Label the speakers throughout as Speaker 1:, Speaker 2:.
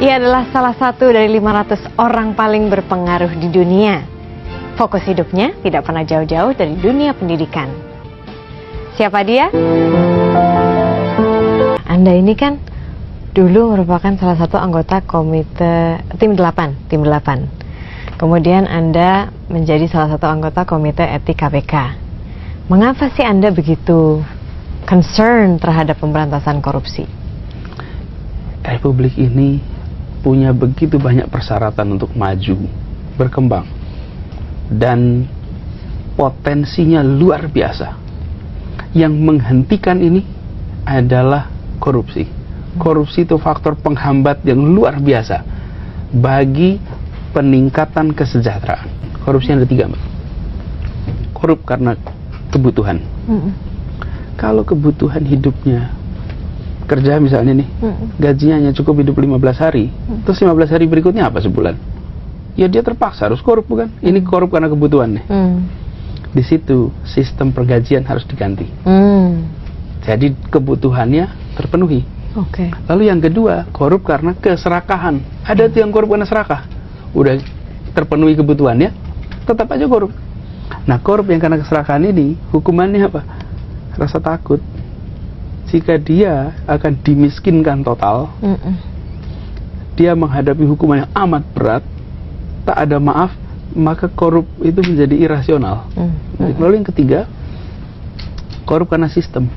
Speaker 1: Ia adalah salah satu dari 500 orang paling berpengaruh di dunia. Fokus hidupnya tidak pernah jauh-jauh dari dunia pendidikan. Siapa dia? Anda ini kan dulu merupakan salah satu anggota komite tim 8. Kemudian Anda menjadi salah satu anggota komite etik KPK. Mengapa sih Anda begitu concern terhadap pemberantasan korupsi?
Speaker 2: Republik ini punya begitu banyak persyaratan untuk maju, berkembang, dan potensinya luar biasa. Yang menghentikan ini adalah korupsi. Korupsi itu faktor penghambat yang luar biasa bagi peningkatan kesejahteraan. Korupsi ada 3, Mbak. Korup karena kebutuhan. Kalau kebutuhan hidupnya, kerja misalnya nih, gajinya hanya cukup hidup 15 hari, terus 15 hari berikutnya apa sebulan? Ya dia terpaksa harus korup, bukan? Ini korup karena kebutuhan nih. Di situ sistem pergajian harus diganti. Jadi kebutuhannya terpenuhi. Lalu yang kedua, korup karena keserakahan. Ada tuh yang korup karena serakah. Udah terpenuhi kebutuhannya, tetap aja korup. Nah, korup yang karena keserakahan ini, hukumannya apa? Rasa takut. Jika dia akan dimiskinkan total, dia menghadapi hukuman yang amat berat, tak ada maaf, maka korup itu menjadi irasional. Lalu yang ketiga, korup karena sistem.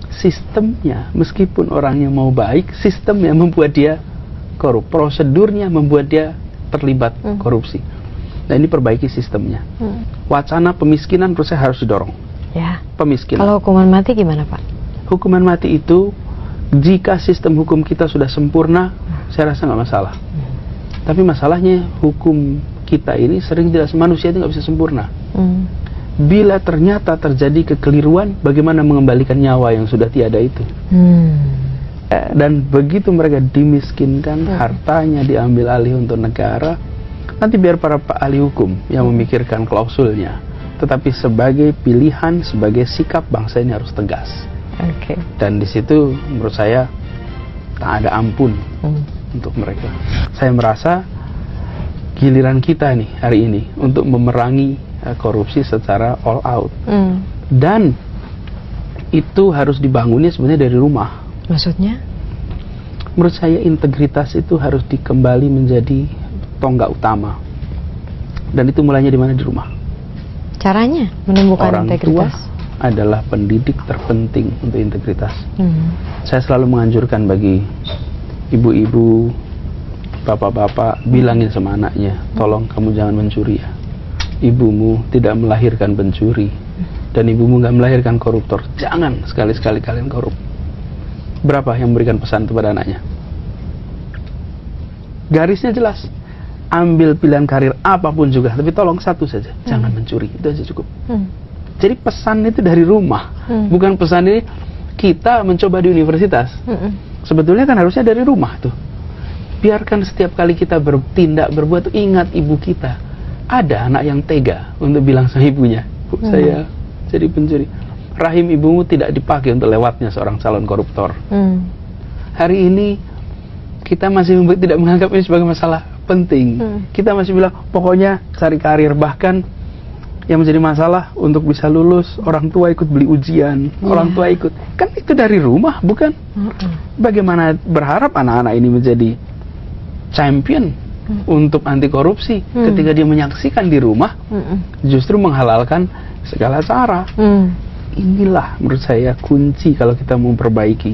Speaker 2: Sistemnya, meskipun orangnya mau baik, sistemnya membuat dia korup. Prosedurnya membuat dia terlibat korupsi. Nah, ini perbaiki sistemnya. Wacana pemiskinan menurut saya harus didorong.
Speaker 1: Ya.
Speaker 2: Pemiskinan.
Speaker 1: Kalau hukuman mati gimana, Pak?
Speaker 2: Hukuman mati itu, jika sistem hukum kita sudah sempurna, saya rasa nggak masalah. Tapi masalahnya hukum kita ini sering tidak, manusia itu nggak bisa sempurna. Bila ternyata terjadi kekeliruan, bagaimana mengembalikan nyawa yang sudah tiada itu? Dan begitu mereka dimiskinkan, hartanya diambil alih untuk negara, nanti biar para ahli hukum yang memikirkan klausulnya. Tetapi sebagai pilihan, sebagai sikap bangsa ini harus tegas. Dan di situ menurut saya tak ada ampun untuk mereka. Saya merasa giliran kita nih hari ini untuk memerangi korupsi secara all out. Dan itu harus dibangunnya sebenarnya dari rumah.
Speaker 1: Maksudnya?
Speaker 2: Menurut saya integritas itu harus dikembali menjadi tonggak utama. Dan itu mulainya di mana? Di rumah. Caranya menumbuhkan
Speaker 1: orang integritas.
Speaker 2: Tua adalah pendidik terpenting untuk integritas. Saya selalu menganjurkan bagi ibu-ibu, bapak-bapak, bilangin sama anaknya, tolong kamu jangan mencuri ya. Ibumu tidak melahirkan pencuri, dan ibumu nggak melahirkan koruptor. Jangan sekali-sekali kalian korup. Berapa yang memberikan pesan kepada anaknya? Garisnya jelas. Ambil pilihan karir apapun juga, tapi tolong satu saja, jangan mencuri. Itu aja cukup. Jadi pesan itu dari rumah, bukan pesan ini kita mencoba di universitas. Sebetulnya kan harusnya dari rumah tuh. Biarkan setiap kali kita bertindak, berbuat tuh ingat ibu kita. Ada anak yang tega untuk bilang sama ibunya, Bu, saya jadi pencuri. Rahim ibumu tidak dipakai untuk lewatnya seorang calon koruptor. Hari ini kita masih tidak menganggap ini sebagai masalah penting. Kita masih bilang pokoknya cari karir, bahkan yang menjadi masalah untuk bisa lulus, orang tua ikut beli ujian, orang tua ikut. Kan itu dari rumah, bukan? Bagaimana berharap anak-anak ini menjadi champion untuk anti korupsi ketika dia menyaksikan di rumah justru menghalalkan segala cara. Inilah menurut saya kunci kalau kita mau memperbaiki.